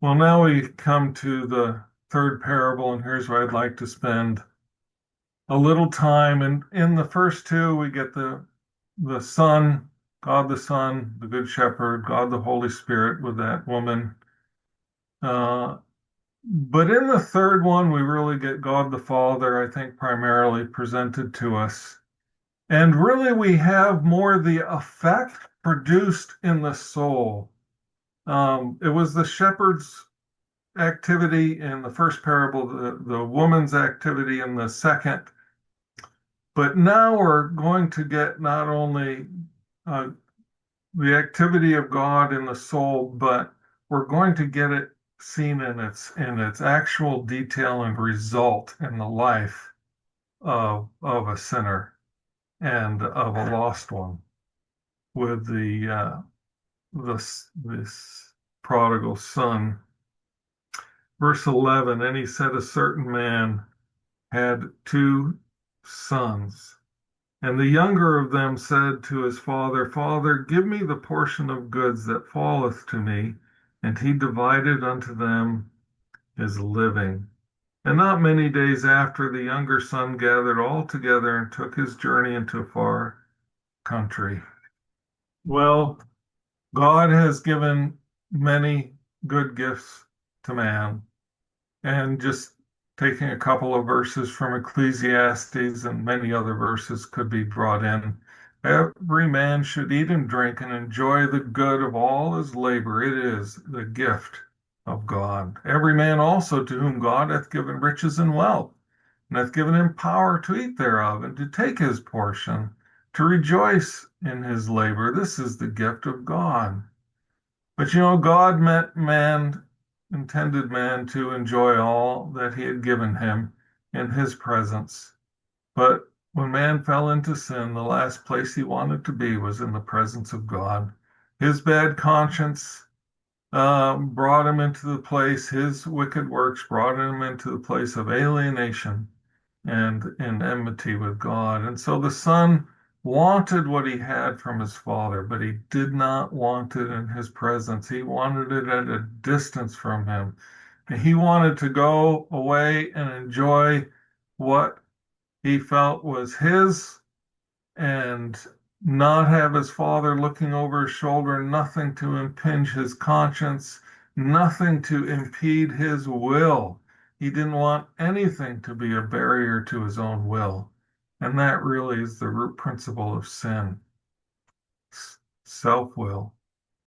Well, now we come to the third parable, and here's where I'd like to spend a little time. And in the first two, we get the Son, God the Son, the Good Shepherd, God the Holy Spirit with that woman. Uh, but in the third one, we really get God the Father, I think, primarily presented to us. And really, we have more the effect produced in the soul. It was the shepherd's activity in the first parable, the woman's activity in the second. But now we're going to get not only uh, the activity of God in the soul, but we're going to get it seen in its actual detail and result in the life of a sinner and of a lost one with this prodigal son. Verse 11, and he said, a certain man had two sons. And the younger of them said to his father, Father, give me the portion of goods that falleth to me. And he divided unto them his living. And not many days after, the younger son gathered all together and took his journey into a far country. Well, God has given many good gifts to man. And just taking a couple of verses from Ecclesiastes and many other verses could be brought in. Every man should eat and drink and enjoy the good of all his labor. It is the gift of God. Every man also to whom God hath given riches and wealth, and hath given him power to eat thereof, and to take his portion, to rejoice in his labor. This is the gift of God. But God intended man to enjoy all that he had given him in his presence. But when man fell into sin, the last place he wanted to be was in the presence of God. His bad conscience brought him into the place, his wicked works brought him into the place of alienation and in enmity with God. And so the son wanted what he had from his father, but he did not want it in his presence. He wanted it at a distance from him. And he wanted to go away and enjoy what he felt was his and not have his father looking over his shoulder, nothing to impinge his conscience, nothing to impede his will. He didn't want anything to be a barrier to his own will. And that really is the root principle of sin, self will.